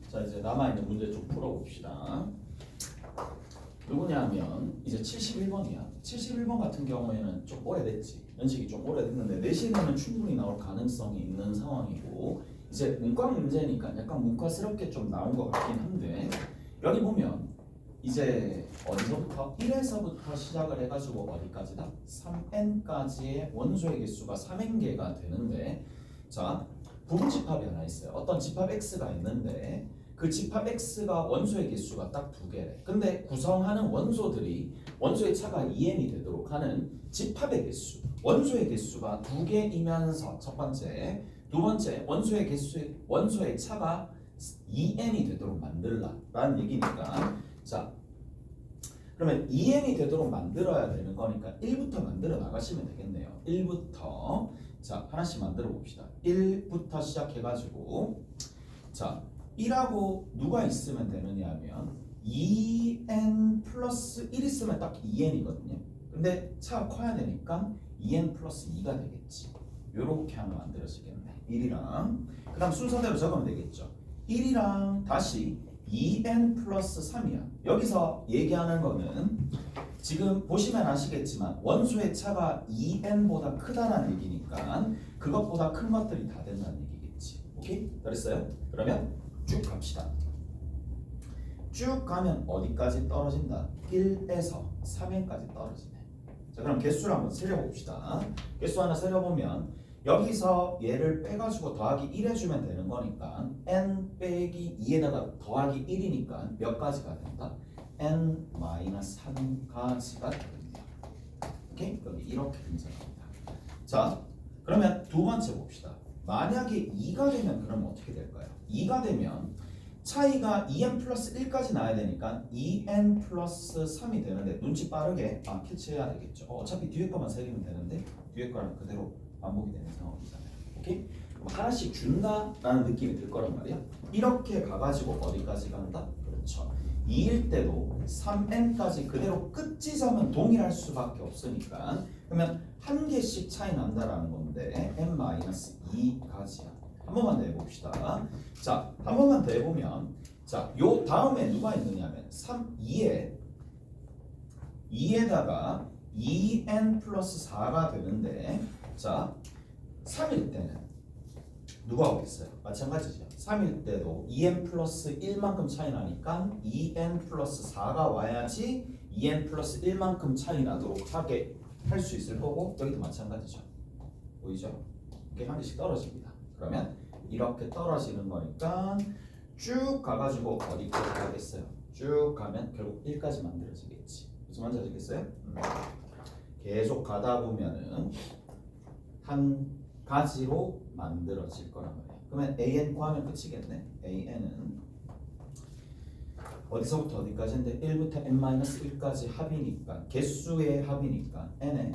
자, 이제 남아있는 문제 좀 풀어봅시다. 누구냐면 이제 71번이야. 71번 같은 경우에는 좀 오래됐지. 연식이 좀 오래됐는데 내신에는 충분히 나올 가능성이 있는 상황이고, 이제 문과 문제니까 약간 문과스럽게 좀 나온 것 같긴 한데, 여기 보면 이제 어디서부터? 1에서부터 시작을 해가지고 어디까지다? 3n까지의 원소의 개수가 3n개가 되는데, 자, 부분집합이 하나 있어요. 어떤 집합 x가 있는데 그 집합 x가 원소의 개수가 딱 2개래. 근데 구성하는 원소들이 원소의 차가 2n이 되도록 하는 집합의 개수, 원소의 개수가 2개이면서 첫 번째, 두 번째 원소의 차가 2n이 되도록 만들라라는 얘기니까, 자, 그러면 2n이 되도록 만들어야 되는 거니까 1부터 만들어 나가시면 되겠네요. 1부터. 자, 하나씩 만들어 봅시다. 1부터 시작해가지고, 자, 1하고 누가 있으면 되느냐 하면 2n 플러스 1 있으면 딱 2n이거든요. 근데 차가 커야 되니까 2n 플러스 2가 되겠지. 요렇게 하면 만들어지겠네. 1이랑 그 다음 순서대로 적으면 되겠죠. 1이랑 다시 2n 플러스 3이야. 여기서 얘기하는 거는 지금 보시면 아시겠지만 원소의 차가 2n보다 크다는 얘기니까 그것보다 큰 것들이 다 된다는 얘기겠지. 오케이? 됐어요? 그러면 쭉 갑시다. 쭉 가면 어디까지 떨어진다? 1에서 3n까지 떨어지네. 자, 그럼 개수를 한번 세려봅시다. 개수 하나 세려보면 여기서 얘를 빼가지고 더하기 1 해주면 되는 거니까 n 빼기 2에다가 더하기 1이니까 몇 가지가 된다? n-3가지가 됩니다. 오케이? 여기 이렇게 등장합니다. 자, 그러면 두 번째 봅시다. 만약에 2가 되면 그러면 어떻게 될까요? 2가 되면 차이가 2n 플러스 1까지 나야 되니까 2n 플러스 3이 되는데 눈치 빠르게 캐치해야 되겠죠. 어차피 뒤에 거만 새기면 되는데 뒤에 거랑 그대로 반복이 되는 상황이잖아요. 오케이? 하나씩 준다라는 느낌이 들 거란 말이야. 이렇게 가가지고 어디까지 간다? 그렇죠. 2일 때도 3n까지 그대로 끝지점은 동일할 수밖에 없으니까, 그러면 한 개씩 차이 난다라는 건데 n-2가지야. 한 번만 더 해봅시다. 자, 한 번만 더 해보면, 자, 요 다음에 누가 있느냐면 2에다가 2n 플러스 4가 되는데, 자, 3일 때는 누가 오겠어요? 마찬가지죠. 3일 때도 2n 플러스 1만큼 차이 나니까 2n 플러스 4가 와야지 2n 플러스 1만큼 차이 나도록 하게 할 수 있을 거고, 여기도 마찬가지죠. 보이죠? 이렇게 한 개씩 떨어집니다. 그러면 이렇게 떨어지는 거니까 쭉 가가지고 어디까지 가겠어요? 쭉 가면 결국 1까지 만들어지겠지. 무슨 말인지 아시겠어요? 계속 가다 보면은 한 가지로 만들어질 거란 말이에요. 그러면 an 구하면 끝이겠네. an은 어디서부터 어디까지인데 1부터 n-1까지 합이니까, 개수의 합이니까 n에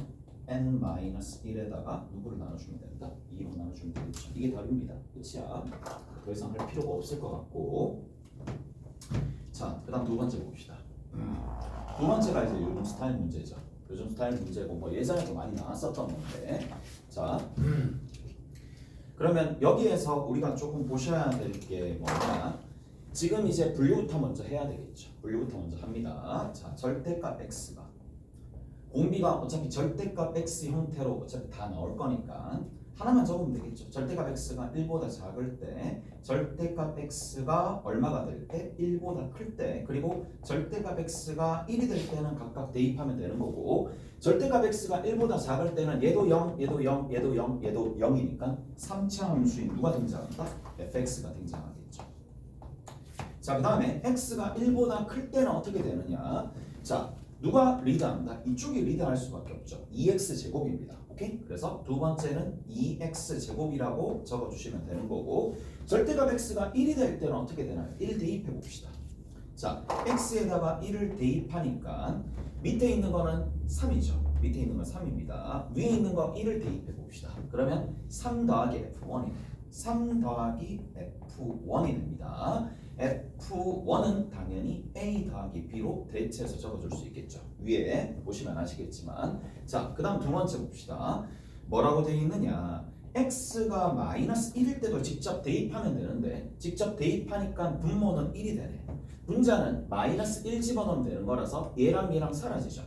n-1에다가 누구를 나눠주면 된다? 2로 나눠주면 되겠죠. 이게 답입니다. 끝이야. 더 이상 할 필요가 없을 것 같고, 자, 그 다음 두 번째 봅시다. 두 번째가 이제 요즘 스타일 문제죠. 요즘 스타일 문제고 뭐 예전에도 많이 나왔었던 건데, 자, 그러면 여기에서 우리가 조금 보셔야 될 게 뭐냐, 지금 이제 분류부터 먼저 해야 되겠죠. 분류부터 먼저 합니다. 자, 절대값 x가, 공비가 어차피 절대값 x 형태로 어차피 다 나올 거니까 하나만 적으면 되겠죠. 절대값 x가 1보다 작을 때, 절대값 x가 얼마가 될 때? 1보다 클 때, 그리고 절대값 x가 1이 될 때는 각각 대입하면 되는 거고, 절대값 x가 1보다 작을 때는 얘도 0, 얘도 0, 얘도 0, 얘도 0이니까 3차 함수인 누가 등장한다? fx가 등장하겠죠. 자, 그 다음에 x가 1보다 클 때는 어떻게 되느냐? 자, 누가 리드한다? 이쪽이 리드할 수밖에 없죠. 2x 제곱입니다. 오케이? 그래서 두 번째는 2x 제곱이라고 적어주시면 되는 거고, 절대값 x가 1이 될 때는 어떻게 되나요? 1 대입해 봅시다. 자, x에다가 1을 대입하니까 밑에 있는 거는 3이죠. 밑에 있는 건 3입니다. 위에 있는 거 1을 대입해 봅시다. 그러면 3 더하기 f1이네요. 3 더하기 f1이 됩니다. F1은 당연히 A 더하기 B로 대체해서 적어줄 수 있겠죠. 위에 보시면 아시겠지만, 자, 그 다음 두 번째 봅시다. 뭐라고 되어 있느냐? x가 마이너스 1일 때도 직접 대입하면 되는데 직접 대입하니까 분모는 1이 되네. 분자는 마이너스 1 집어넣으면 되는 거라서 얘랑 사라지죠.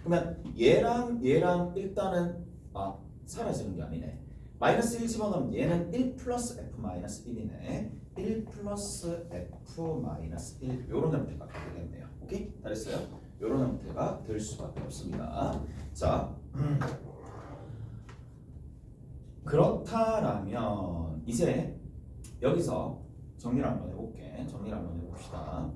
그러면 얘랑 일단은 사라지는 게 아니네. 마이너스 1 집어넣으면 얘는 1 플러스 f 마이너스 1이네. 1 플러스 f 마이너스 1 요런 형태가 되겠네요. 오케이? 잘했어요? 요런 형태가 될 수밖에 없습니다. 자, 그렇다라면 이제 여기서 정리를 한번 해볼게. 정리를 한번 해봅시다.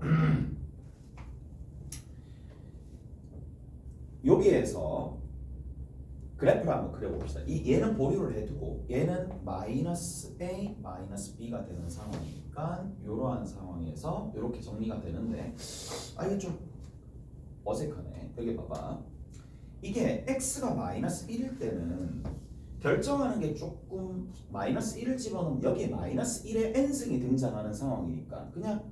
여기에서 그래프를 한번 그려봅시다. 얘는 보류를 해두고 얘는 마이너스 A, 마이너스 B가 되는 상황이니까 이러한 상황에서 이렇게 정리가 되는데 이게 좀 어색하네. 여기 봐봐. 이게 X가 마이너스 1일 때는 결정하는 게 조금 마이너스 1을 집어넣으면 여기에 마이너스 1의 n승이 등장하는 상황이니까 그냥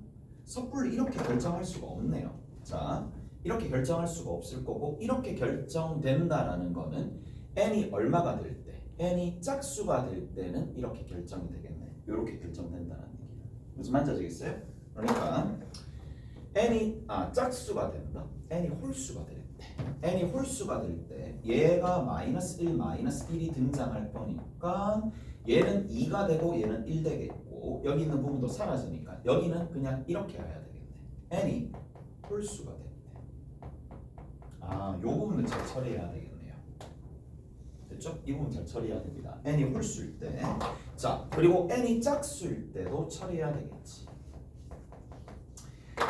섣불리 이렇게 결정할 수가 없네요. 자, 이렇게 결정할 수가 없을 거고 이렇게 결정된다라는 거는 n이 얼마가 될 때, n이 짝수가 될 때는 이렇게 결정이 되겠네. 이렇게 결정된다는 얘기예요. 무슨 말인지 아시겠어요? 그러니까 n이 짝수가 된다. n이 홀수가 될 때, n이 홀수가 될 때 얘가 마이너스 1, 마이너스 1이 등장할 거니까 얘는 2가 되고 얘는 1 되겠고 여기 있는 부분도 사라지니까 여기는 그냥 이렇게 가야 되겠네. n이 홀수가 될 때. 요 부분은 잘 처리해야 되겠네요. 됐죠? 이 부분 잘 처리해야 됩니다. n이 홀수일 때. 자, 그리고 n이 짝수일 때도 처리해야 되겠지.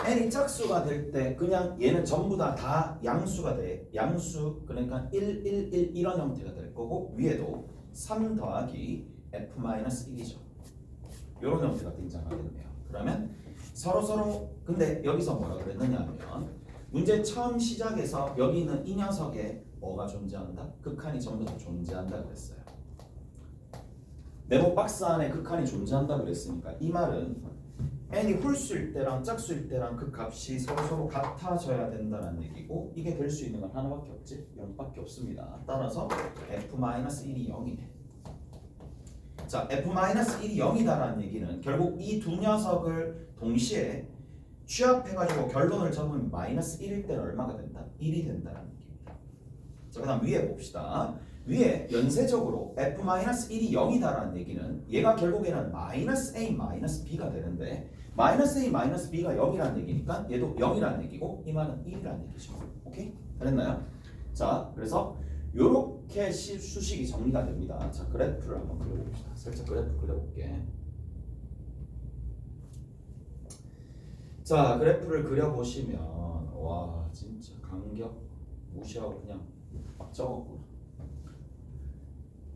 n이 짝수가 될 때 그냥 얘는 전부 다 양수가 돼. 양수 그러니까 1, 1, 1 이런 형태가 될 거고 위에도 3 더하기 f-1이죠. 이런 형태가 등장하겠네요. 그러면 서로 근데 여기서 뭐라 그랬느냐 하면 문제 처음 시작에서 여기 있는 이 녀석에 뭐가 존재한다? 극한이 전부 다 존재한다 그랬어요. 네모 박스 안에 극한이 존재한다 그랬으니까 이 말은 n이 홀수일 때랑 짝수일 때랑 그 값이 서로 같아져야 된다는 얘기고 이게 될 수 있는 건 하나밖에 없지? 0밖에 없습니다. 따라서 f-1이 0이네. 자, f-1이 0이다라는 얘기는 결국 이 두 녀석을 동시에 취합해가지고 결론을 잡으면 마이너스 1일 때는 얼마가 된다? 1이 된다는 얘기입니다. 자, 그 다음 위에 봅시다. 위에 연쇄적으로 f-1이 0이다라는 얘기는 얘가 결국에는 마이너스 a, 마이너스 b가 되는데 마이너스 a, 마이너스 b가 0이라는 얘기니까 얘도 0이라는 얘기고 이 말은 1이라는 얘기죠. 오케이? 잘했나요? 자, 그래서 요렇게 수식이 정리가 됩니다. 자, 그래프를 한번 그려봅시다. 살짝 그래프 그려볼게. 자, 그래프를 그려보시면 와 진짜 간격 무시하고 그냥 막 적었구나.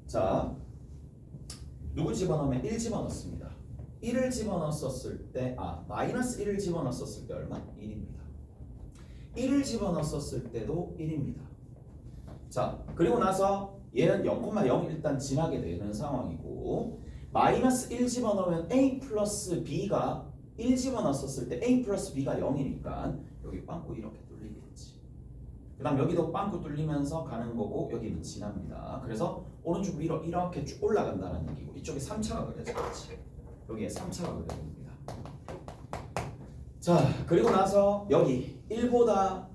자, 누구 집어넣으면 1 집어넣습니다. 1을 집어넣었을 때 마이너스 1을 집어넣었을 때 얼마? 1입니다. 1을 집어넣었을 때도 1입니다. 자, 그리고 나서 얘는 0,0 일단 지나게 되는 상황이고 마이너스 1 집어넣으면 a 플러스 b가 1 집어넣었을 때 a 플러스 b가 0이니까 여기 빵꾸 이렇게 뚫리겠지. 그 다음 여기도 빵꾸 뚫리면서 가는 거고 여기는 지납니다. 그래서 오른쪽 위로 이렇게 쭉 올라간다는 얘기고 이쪽에 3차가 그려져있지. 여기에 3차가 그려집니다. 자, 그리고 나서 여기 1보다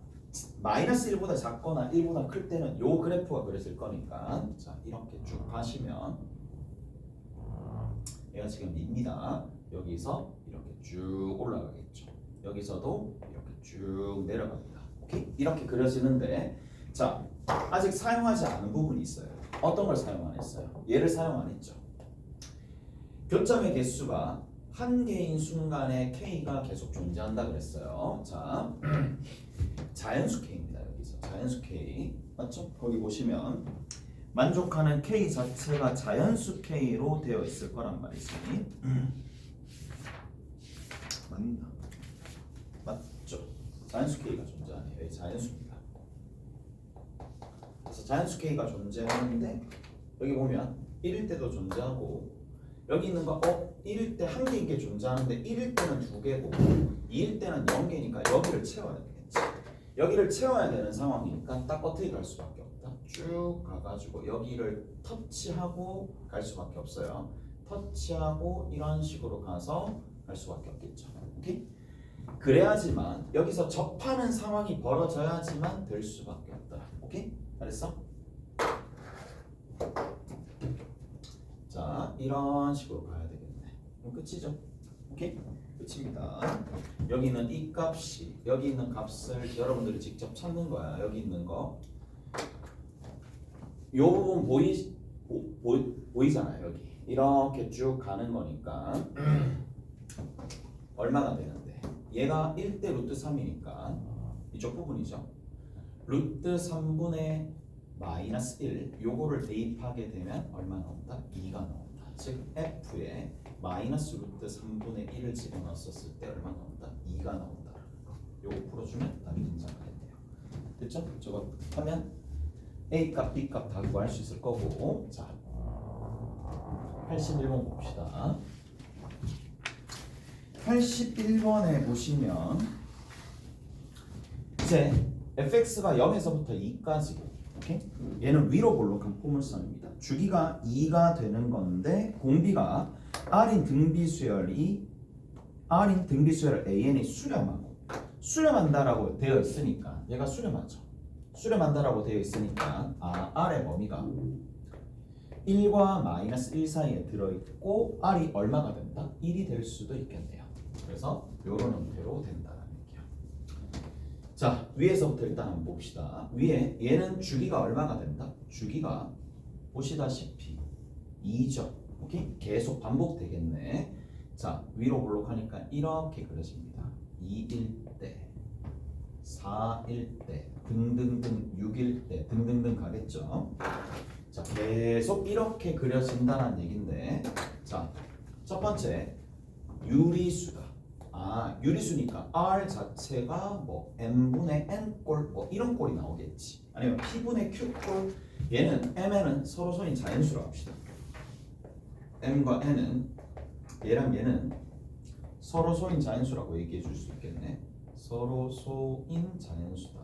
마이너스 1보다 작거나 1보다 클 때는 요 그래프가 그려질 거니까 자, 이렇게 쭉 가시면 얘가 지금 2입니다. 여기서 이렇게 쭉 올라가겠죠. 여기서도 이렇게 쭉 내려갑니다. 오케이? 이렇게 그려지는데 자, 아직 사용하지 않은 부분이 있어요. 어떤 걸 사용 안 했어요? 얘를 사용 안 했죠. 교점의 개수가 한 개인 순간에 k가 계속 존재한다 그랬어요. 자, 자연수 k입니다. 여기서 자연수 k 맞죠? 거기 보시면 만족하는 k 자체가 자연수 k로 되어 있을 거란 말이지. 맞나? 맞죠? 자연수 k가 존재하네요. 여기 자연수입니다. 그래서 자연수 k가 존재하는데 여기 보면 1일 때도 존재하고 여기 있는 거 1일 때 한 개인 게 존재하는데 1일 때는 2개고 2일 때는 0개니까 여기를 채워야 되겠지. 여기를 채워야 되는 상황이니까 딱 어떻게 갈 수밖에 없다. 없다. 쭉 가가지고 여기를 터치하고 갈 수밖에 없어요. 터치하고 이런 식으로 가서 갈 수밖에 없겠죠. 오케이? 그래야지만 여기서 접하는 상황이 벌어져야지만 될 수밖에 없다. 오케이? 잘했어? 자, 이런 식으로 가야 되겠네. 그럼 끝이죠. 오케이? 끝입니다. 여기 있는 이 값이 여기 있는 값을 여러분들이 직접 찾는 거야. 여기 있는 거. 요 부분 보이잖아요. 여기 이렇게 쭉 가는 거니까 얼마나 되는데? 얘가 1대 루트 3이니까 이쪽 부분이죠. 루트 3분의 마이너스 1 요거를 대입하게 되면 얼마 나온다? 2가 나온다. 즉 F에 마이너스 루트 3분의 1을 집어넣었을 때 얼마 나온다? 2가 나온다라는 거. 요거 풀어주면 답이 등장하겠네요. 됐죠? 저거 하면 A값, B값 다 구할 수 있을 거고. 자, 81번 봅시다. 81번에 보시면 이제 fx가 0에서부터 2까지고 오케이? 얘는 위로 볼록한 포물선입니다. 주기가 2가 되는 건데 공비가 r인 등비수열을 an이 수렴한다라고 되어 있으니까 얘가 수렴하죠. 수렴한다라고 되어 있으니까 r의 범위가 1과 마이너스 1 사이에 들어있고 r이 얼마가 된다? 1이 될 수도 있겠네요. 그래서 이런 형태로 된다는 얘기야. 자, 위에서부터 일단 한번 봅시다. 위에 얘는 주기가 얼마가 된다? 주기가 보시다시피 2죠. 오케이? 계속 반복되겠네. 자, 위로 볼록하니까 이렇게 그려집니다. 2일 때, 4일 때, 등등등 6일 때 등등등 가겠죠. 자, 계속 이렇게 그려진다는 얘긴데, 자, 첫 번째 유리수다. 유리수니까 R 자체가 뭐 M분의 N꼴 뭐 이런 꼴이 나오겠지. 아니면 P분의 Q꼴. 얘는 M에는 서로소인 자연수라고 합시다. M과 N은 얘랑 얘는 서로소인 자연수라고 얘기해 줄 수 있겠네. 서로소인 자연수다.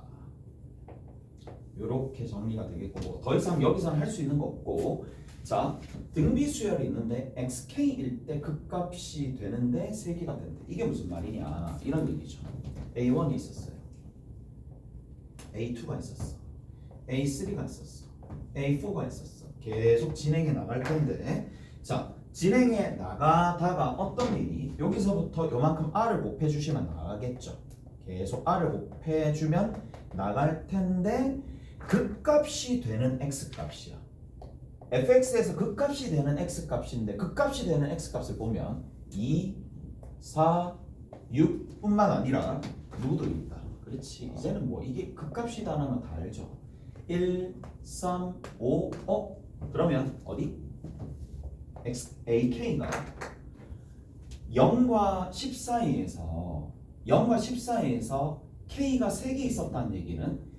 이렇게 정리가 되겠고 뭐 더 이상 여기서는 할 수 있는 거 없고. 자, 등비수열이 있는데 xk일 때 극값이 되는데 세기가 된대. 이게 무슨 말이냐 이런 얘기죠. A1이 있었어요. A2가 있었어. A3가 있었어. A4가 있었어. 계속 진행해 나갈 텐데, 자, 진행해 나가다가 어떤 일이 여기서부터 요만큼 r을 곱해주시면 나가겠죠. 계속 r을 곱해주면 나갈 텐데 극값이 되는 x값이야. fx에서 극값이 되는 x값인데 극값이 되는 x값을 보면 2, 4, 6뿐만 아니라 누구도 있다. 그렇지. 이제는 뭐 이게 극값이다라는 건 다 알죠. 1, 3, 5, 그러면 어디? ak가 0과 10 사이에서 k가 3개 있었다는 얘기는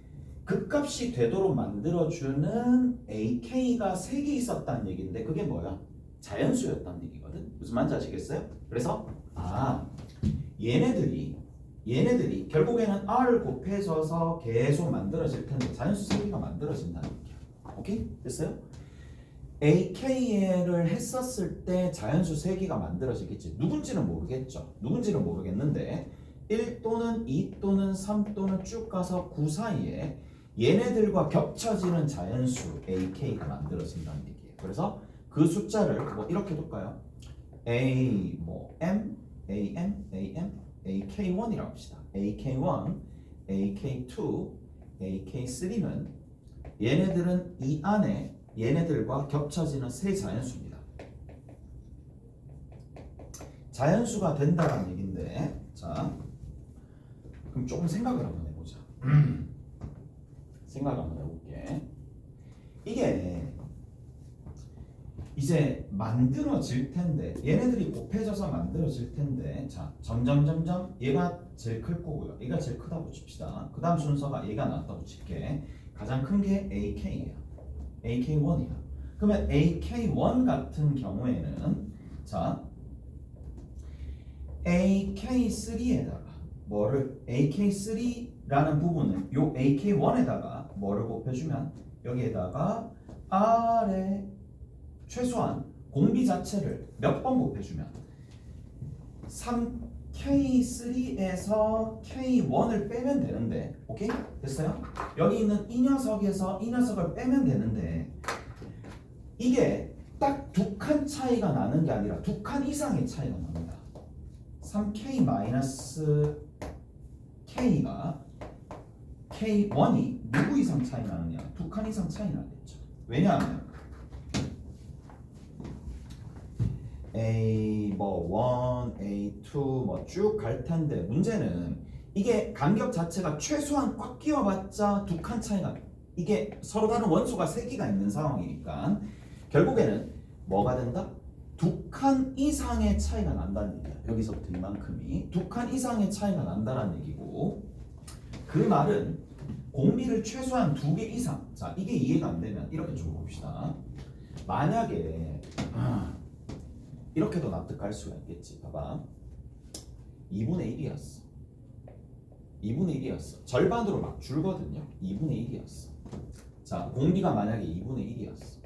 극값이 되도록 만들어주는 ak가 3개 있었다는 얘기인데 그게 뭐야? 자연수였다는 얘기거든. 무슨 말인지 아시겠어요? 그래서 얘네들이 결국에는 r을 곱해져서 계속 만들어질 텐데 자연수 3개가 만들어진다는 얘기야. 오케이? 됐어요? ak를 했었을 때 자연수 3개가 만들어지겠지. 누군지는 모르겠죠. 누군지는 모르겠는데 1 또는 2 또는 3 또는 쭉 가서 9 사이에 얘네들과 겹쳐지는 자연수 ak가 만들어진다는 얘기예요. 그래서 그 숫자를 뭐 이렇게 둘까요? a 뭐 m, am, ak1이라고 합시다. ak1, ak2, ak3는 얘네들은 이 안에 얘네들과 겹쳐지는 세 자연수입니다. 자연수가 된다는 얘기인데, 자, 그럼 조금 생각을 한번 해보자. 생각을 한번 해볼게. 이게 이제 만들어질 텐데, 얘네들이 곱해져서 만들어질 텐데, 자, 점점 얘가 제일 클 거고요. 얘가 제일 크다고 칩시다. 그 다음 순서가 얘가 나왔다고 칠게. 가장 큰 게 ak예요. AK1이야. 그러면 AK1 같은 경우에는 자 AK3에다가 뭐를 AK3라는 부분은 요 AK1에다가 뭐를 곱해주면 여기에다가 R의 최소한 공비 자체를 몇 번 곱해주면 3K3에서 K1을 빼면 되는데, 오케이? 됐어요? 여기 있는 이 녀석에서 이 녀석을 빼면 되는데, 이게 딱 두 칸 차이가 나는 게 아니라 두 칸 이상의 차이가 납니다. 3K 마이너스 K가 K1이 누구 이상 차이 나느냐? 두 칸 이상 차이 나겠죠. 왜냐하면 A 뭐 1, A2 뭐 쭉 갈 텐데, 문제는 이게 간격 자체가 최소한 꽉 끼워봤자 두 칸 차이가, 이게 서로 다른 원소가 세 개가 있는 상황이니까 결국에는 뭐가 된다? 두 칸 이상의 차이가 난다는 얘기야. 여기서부터 이만큼이 두 칸 이상의 차이가 난다는 얘기고, 그 말은 공비를 최소한 2개 이상. 자, 이게 이해가 안 되면 이렇게 좀 봅시다. 만약에 이렇게도 납득할 수가 있겠지. 봐봐. 2분의 1이었어. 2분의 1이었어. 절반으로 막 줄거든요. 2분의 1이었어. 자, 공비가 만약에 2분의 1이었어.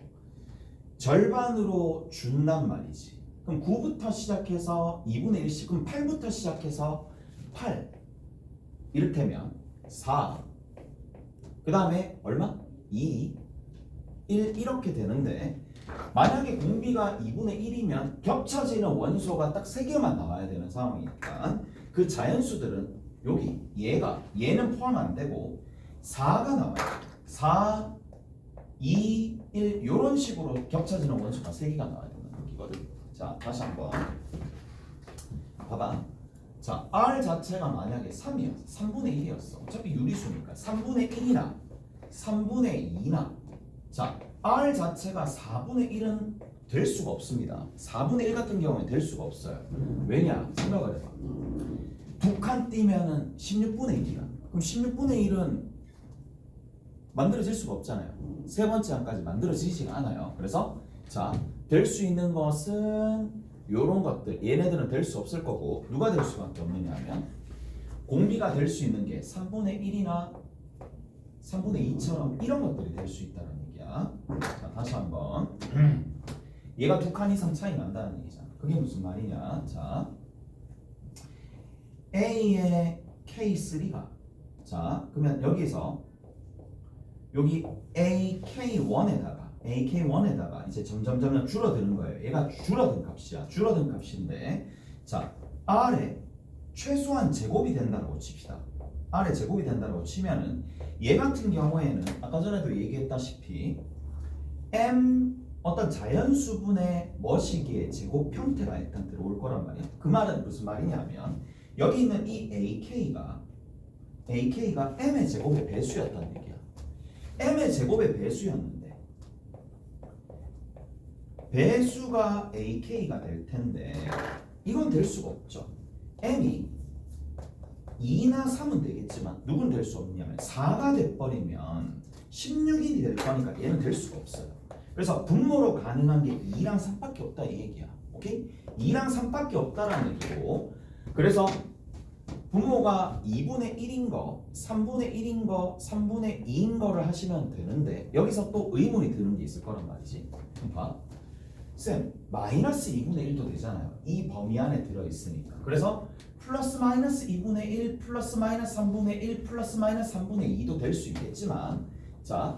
절반으로 준단 말이지. 그럼 9부터 시작해서 2분의 1씩, 그럼 8부터 시작해서 8. 이를테면 4. 그 다음에 얼마? 2, 1 이렇게 되는데, 만약에 공비가 2분의 1이면 겹쳐지는 원소가 딱 3개만 나와야 되는 상황이니까 그 자연수들은 여기 얘는 포함 안 되고 4가 나와요. 4, 2, 1 이런 식으로 겹쳐지는 원소가 3개가 나와야 되는 얘기거든. 자, 다시 한번 봐봐. 자, R 자체가 만약에 3이었어. 3분의 1이었어. 어차피 유리수니까 3분의 1이나 3분의 2나, 자, R 자체가 4분의 1은 될 수가 없습니다. 4분의 1 같은 경우는 될 수가 없어요. 왜냐? 생각을 해봐. 두 칸 띄면은 16분의 1이야. 그럼 16분의 1은 만들어질 수가 없잖아요. 세 번째 항까지 만들어지지가 않아요. 그래서 자, 될 수 있는 것은 요런 것들, 얘네들은 될 수 없을 거고, 누가 될 수밖에 없느냐 하면 공비가 될 수 있는 게 3분의 1이나 3분의 2처럼 이런 것들이 될 수 있다는 얘기야. 자, 다시 한번. 얘가 두 칸 이상 차이 난다는 얘기잖아. 그게 무슨 말이냐? 자, A의 K3가, 자, 그러면 여기서 여기 AK1에다가 이제 점점 줄어드는 거예요. 얘가 줄어든 값이야. 줄어든 값인데, 자, R의 최소한 제곱이 된다고 칩시다. R의 제곱이 된다고 치면은 얘 같은 경우에는 아까 전에도 얘기했다시피 M 어떤 자연수분의 머시기의 제곱 형태가 일단 들어올 거란 말이야. 그 말은 무슨 말이냐면 여기 있는 이 AK가 M의 제곱의 배수였다는 얘기야. M의 제곱의 배수였는데 배수가 AK가 될 텐데 이건 될 수가 없죠. M이 2나 3은 되겠지만 누군 될 수 없냐면 4가 돼버리면 16일이 될 거니까 얘는 될 수가 없어요. 그래서 분모로 가능한 게 2랑 3밖에 없다 이 얘기야. 오케이? 2랑 3밖에 없다라는 얘기고, 그래서 분모가 2분의 1인 거, 3분의 1인 거, 3분의 2인 거를 하시면 되는데 여기서 또 의문이 드는 게 있을 거란 말이지. 봐. 쌤, 마이너스 2분의 1도 되잖아요. 이 범위 안에 들어있으니까. 그래서 플러스 마이너스 2분의 1, 플러스 마이너스 3분의 1, 플러스 마이너스 3분의 2도 될 수 있겠지만, 자,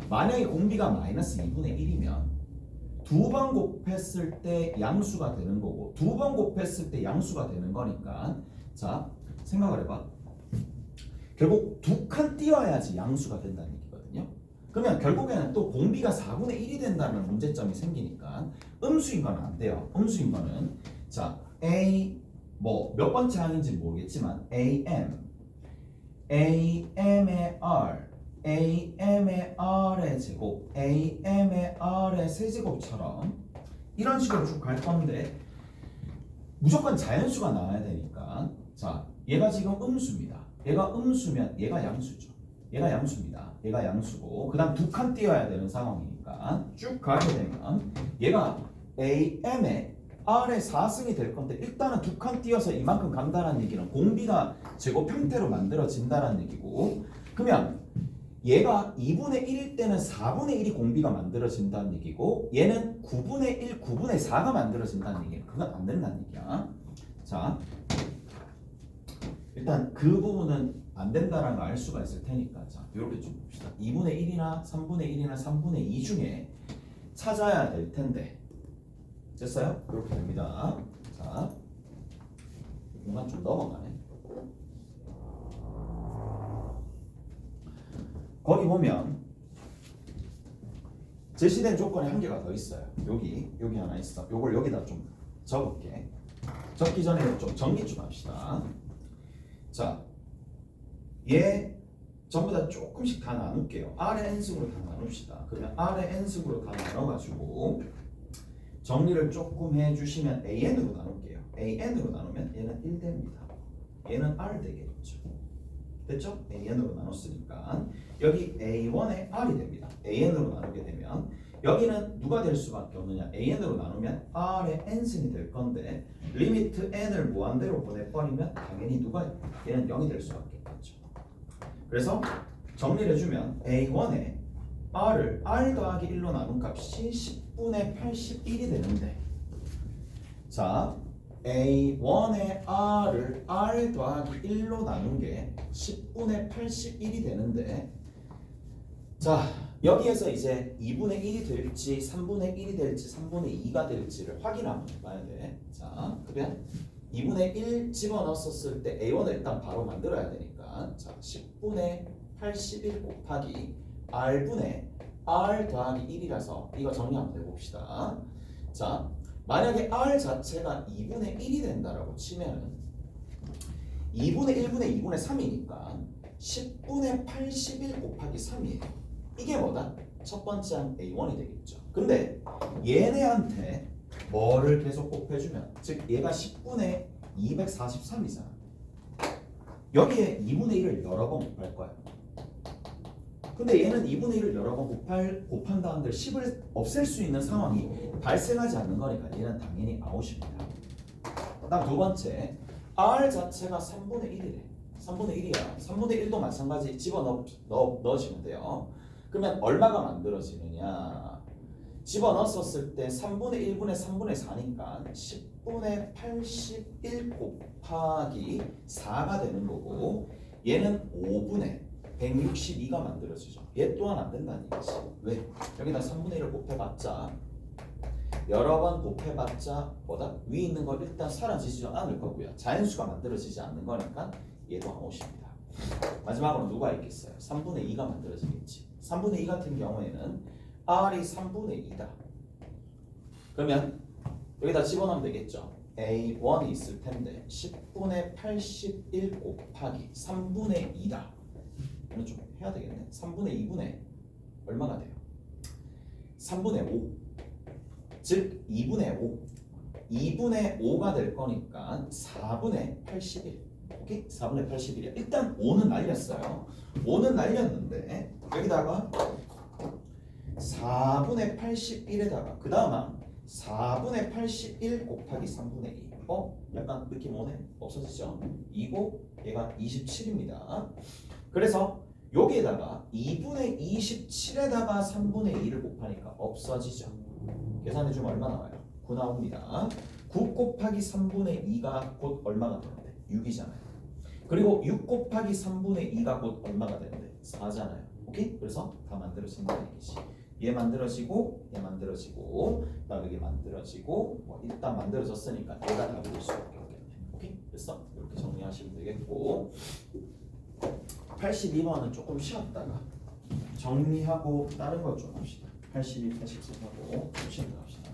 만약에 공비가 마이너스 2분의 1이면 두 번 곱했을 때 양수가 되는 거고, 두 번 곱했을 때 양수가 되는 거니까, 자, 생각을 해봐. 결국 두 칸 띄어야지 양수가 된다는 얘기거든요. 그러면 결국에는 또 공비가 4분의 1이 된다는 문제점이 생기니까 음수인 건 안 돼요. 음수인 거는, 자, A 뭐 몇 번째 항인지 모르겠지만 AM의 R, AM의 R의 제곱, AM의 R의 세제곱처럼 이런 식으로 쭉 갈 건데 무조건 자연수가 나와야 되니까, 자, 얘가 지금 음수입니다. 얘가 음수면 얘가 양수죠. 얘가 양수입니다. 얘가 양수고, 그 다음 두 칸 띄어야 되는 상황이니까 쭉 가게 되면 얘가 AM의 R의 4승이 될 건데 일단은 두 칸 띄어서 이만큼 간다는 얘기는 공비가 제곱 형태로 만들어진다는 얘기고, 그러면 얘가 2분의 1일 때는 4분의 1이 공비가 만들어진다는 얘기고 얘는 9분의 1, 9분의 4가 만들어진다는 얘기예요. 그건 안 된다는 얘기야. 자, 일단 그 부분은 안 된다라는 걸 알 수가 있을 테니까 자, 이렇게 좀 봅시다. 2분의 1이나 3분의 1이나 3분의 2 중에 찾아야 될 텐데 됐어요? 이렇게 됩니다. 자, 공간 좀 넘어가네. 거기 보면 제시된 조건이 한 개가 더 있어요. 여기 하나 있어. 요걸 여기다 좀 적을게. 적기 전에 좀 정리 좀 합시다. 자, 얘 전부 다 조금씩 다 나눌게요. R의 n승으로 다 나눕시다. 그러면 R의 n승으로 다 나눠가지고 정리를 조금 해주시면 AN으로 나눌게요. AN으로 나누면 얘는 1 됩니다. 얘는 R 되겠죠. 됐죠? AN으로 나눴으니까 여기 A1의 R이 됩니다. AN으로 나누게 되면 여기는 누가 될 수밖에 없느냐? AN으로 나누면 R의 n승이 될 건데 리미트 n을 무한대로 보내버리면 당연히 누가 얘는 0이 될 수밖에 없겠죠. 그래서 정리를 해주면 A1의 R을 R 더하기 1로 나눈 값이 10분의 81이 되는데 자 A1의 R을 R 더하기 1로 나눈 게 10분의 81이 되는데 자 여기에서 이제 2분의 1이 될지 3분의 1이 될지 3분의 2가 될지를 확인 한번 해봐야 돼. 자 그러면 2분의 1 집어넣었을 때 A1을 일단 바로 만들어야 되니까 자 10분의 81 곱하기 R분의 R 더하기 1이라서 이거 정리 한번 해봅시다. 자 만약에 R 자체가 2분의 1이 된다라고 치면은 2분의 1분의 2분의 3이니까 10분의 81 곱하기 3이에요. 이게 뭐다? 첫 번째 항 A1이 되겠죠. 근데 얘네한테 뭐를 계속 곱해주면 즉 얘가 10분의 243이잖아. 여기에 2분의 1을 여러 번 곱할 거야. 근데 얘는 2분의 1을 여러 번 곱한다 한들 10을 없앨 수 있는 상황이 발생하지 않는 거니까 얘는 당연히 아웃입니다. 그다음 두 번째 R 자체가 3분의 1이래. 3분의 1이야. 3분의 1도 마찬가지 넣어주면 돼요. 그러면 얼마가 만들어지느냐? 집어넣었을 때 3분의 1분의 3분의 4니까 10분의 81 곱하기 4가 되는 거고 얘는 5분의 162가 만들어지죠. 얘 또한 안 된다는 얘기지. 왜? 여기다 3분의 1을 곱해봤자 여러 번 곱해봤자 뭐다? 위에 있는 거 일단 사라지지 않을 거고요. 자연수가 만들어지지 않는 거니까 얘도 아웃입니다. 마지막으로 누가 있겠어요? 3분의 2가 만들어지겠지. 3분의 2 같은 경우에는 R이 3분의 2다. 그러면 여기다 집어넣으면 되겠죠. A1이 있을 텐데 10분의 81 곱하기 3분의 2다. 이건 좀 해야 되겠네. 3분의 2분의 얼마가 돼요? 3분의 5. 즉 2분의 5. 2분의 5가 될 거니까 4분의 81. 오케이? 4분의 81이야. 일단 5는 날렸어요. 5는 날렸는데 여기다가 4분의 81에다가 그 다음은 4분의 81 곱하기 3분의 2. 약간 느낌 오네? 없어지죠? 이고 얘가 27입니다. 그래서 여기에다가 2분의 27에다가 3분의 2를 곱하니까 없어지죠. 계산해주면 얼마 나와요? 9 나옵니다. 9 곱하기 3분의 2가 곧 얼마가 되는데? 6이잖아요. 그리고 6 곱하기 3분의 2가 곧 얼마가 되는데? 4잖아요. 오케이? 그래서 다 만들어진다는 얘기지. 얘 만들어지고 얘 만들어지고 그다음 여기 만들어지고 뭐 일단 만들어졌으니까 얘가 답이 수밖에 없겠네. 오케이? 그래서 이렇게 정리하시면 되겠고 82번은 조금 쉬었다가 정리하고 다른 것 좀 합시다. 82, 83하고 좀 쉬었다 합시다.